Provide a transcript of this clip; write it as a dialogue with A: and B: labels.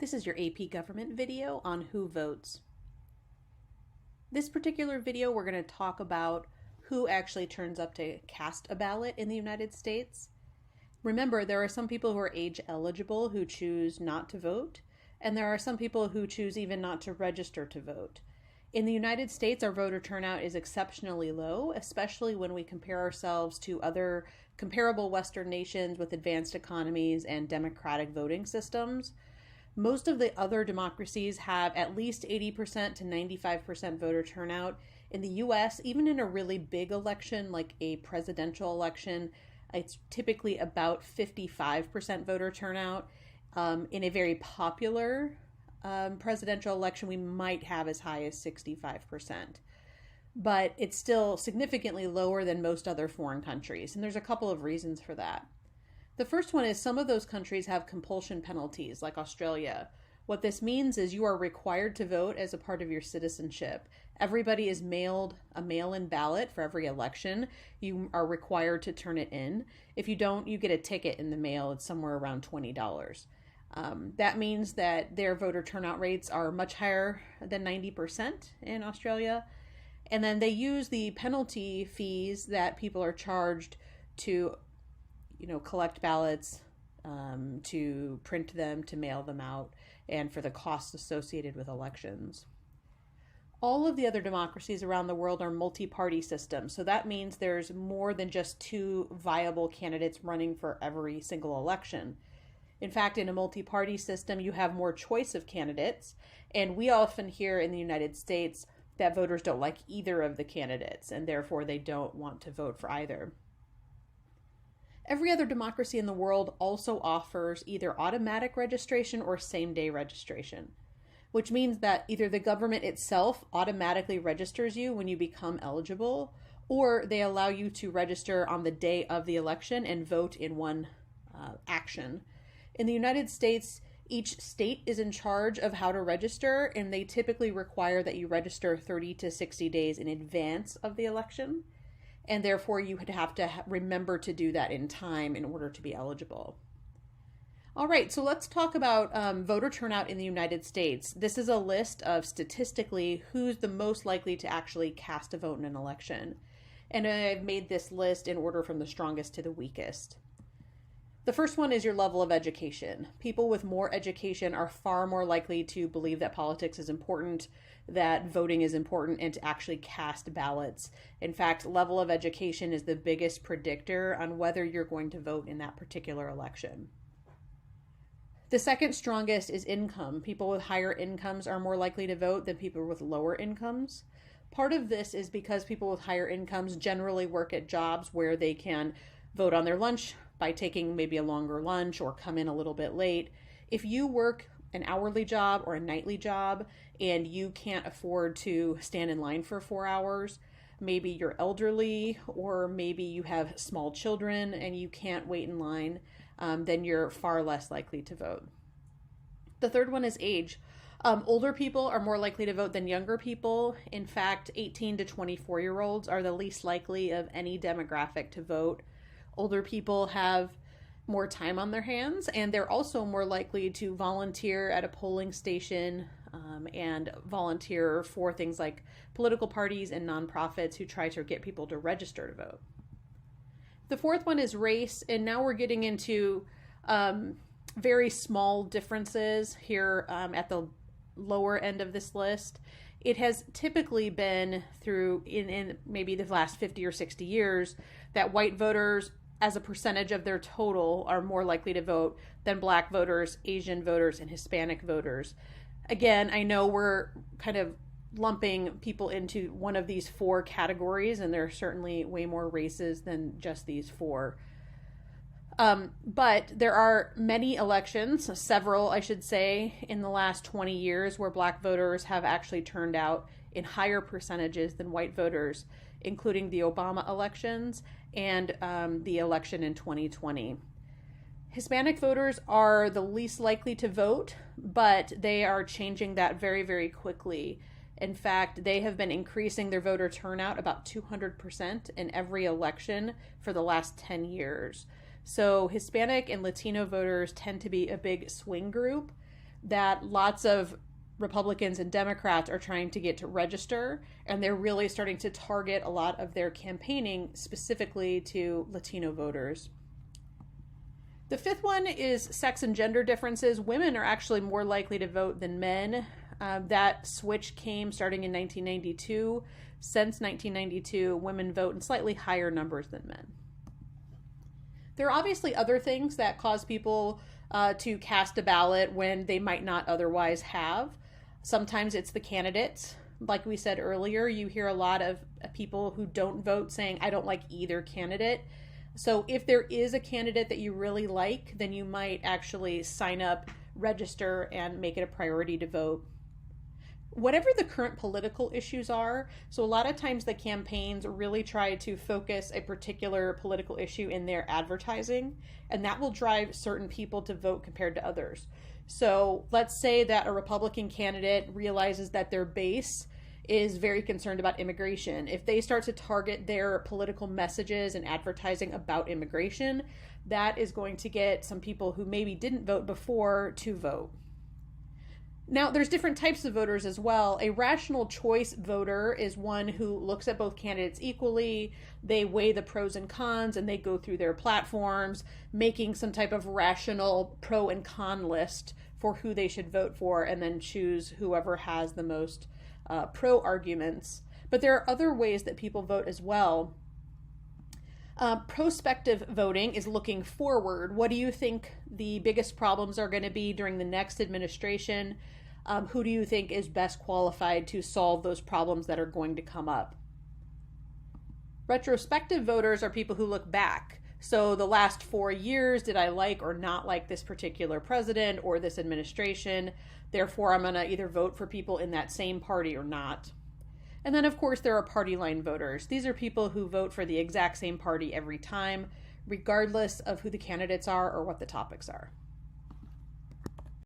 A: This is your AP Government video on who votes. This particular video, we're going to talk about who actually turns up to cast a ballot in the United States. Remember, there are some people who are age eligible who choose not to vote, and there are some people who choose even not to register to vote. In the United States, our voter turnout is exceptionally low, especially when we compare ourselves to other comparable Western nations with advanced economies and democratic voting systems. Most of the other democracies have at least 80% to 95% voter turnout. In the US, even in a really big election like a presidential election, it's typically about 55% voter turnout. In a very popular presidential election, we might have as high as 65%. But it's still significantly lower than most other foreign countries, and there's a couple of reasons for that. The first one is some of those countries have compulsion penalties, like Australia. What this means is you are required to vote as a part of your citizenship. Everybody is mailed a mail-in ballot for every election. You are required to turn it in. If you don't, you get a ticket in the mail. It's somewhere around $20. That means that their voter turnout rates are much higher than 90% in Australia. And then they use the penalty fees that people are charged to collect ballots, to print them, to mail them out, and for the costs associated with elections. All of the other democracies around the world are multi-party systems, so that means there's more than just two viable candidates running for every single election. In fact, in a multi-party system, you have more choice of candidates, and we often hear in the United States that voters don't like either of the candidates, and therefore they don't want to vote for either. Every other democracy in the world also offers either automatic registration or same-day registration, which means that either the government itself automatically registers you when you become eligible, or they allow you to register on the day of the election and vote in one action. In the United States, each state is in charge of how to register, and they typically require that you register 30 to 60 days in advance of the election. And therefore you would have to remember to do that in time in order to be eligible. All right, so let's talk about voter turnout in the United States. This is a list of statistically who's the most likely to actually cast a vote in an election. And I've made this list in order from the strongest to the weakest. The first one is your level of education. People with more education are far more likely to believe that politics is important, that voting is important, and to actually cast ballots. In fact, level of education is the biggest predictor on whether you're going to vote in that particular election. The second strongest is income. People with higher incomes are more likely to vote than people with lower incomes. Part of this is because people with higher incomes generally work at jobs where they can vote on their lunch by taking maybe a longer lunch or come in a little bit late. If you work an hourly job or a nightly job and you can't afford to stand in line for 4 hours, maybe you're elderly or maybe you have small children and you can't wait in line, then you're far less likely to vote. The third one is age. Older people are more likely to vote than younger people. In fact, 18 to 24-year-olds are the least likely of any demographic to vote. Older people have more time on their hands, and they're also more likely to volunteer at a polling station and volunteer for things like political parties and nonprofits who try to get people to register to vote. The fourth one is race, and now we're getting into very small differences here at the lower end of this list. It has typically been through in maybe the last 50 or 60 years that white voters as a percentage of their total are more likely to vote than Black voters, Asian voters, and Hispanic voters. Again, I know we're kind of lumping people into one of these four categories, and there are certainly way more races than just these four. But there are many elections, several I should say, in the last 20 years where Black voters have actually turned out in higher percentages than white voters, including the Obama elections and the election in 2020. Hispanic voters are the least likely to vote, but they are changing that very, very quickly. In fact, they have been increasing their voter turnout about 200% in every election for the last 10 years. So Hispanic and Latino voters tend to be a big swing group. that lots of Republicans and Democrats are trying to get to register, and they're really starting to target a lot of their campaigning specifically to Latino voters. The fifth one is sex and gender differences. Women are actually more likely to vote than men. That switch came starting in 1992. Since 1992, women vote in slightly higher numbers than men. There are obviously other things that cause people to cast a ballot when they might not otherwise have. Sometimes it's the candidates. Like we said earlier, you hear a lot of people who don't vote saying, I don't like either candidate. So if there is a candidate that you really like, then you might actually sign up, register, and make it a priority to vote. Whatever the current political issues are, so a lot of times the campaigns really try to focus a particular political issue in their advertising, and that will drive certain people to vote compared to others. So let's say that a Republican candidate realizes that their base is very concerned about immigration. If they start to target their political messages and advertising about immigration, that is going to get some people who maybe didn't vote before to vote. Now, there's different types of voters as well. A rational choice voter is one who looks at both candidates equally. They weigh the pros and cons, and they go through their platforms, making some type of rational pro and con list for who they should vote for, and then choose whoever has the most pro arguments. But there are other ways that people vote as well. Prospective voting is looking forward. What do you think the biggest problems are going to be during the next administration? Who do you think is best qualified to solve those problems that are going to come up? Retrospective voters are people who look back. So the last 4 years, did I like or not like this particular president or this administration? Therefore, I'm going to either vote for people in that same party or not. And then, of course, there are party line voters. These are people who vote for the exact same party every time, regardless of who the candidates are or what the topics are.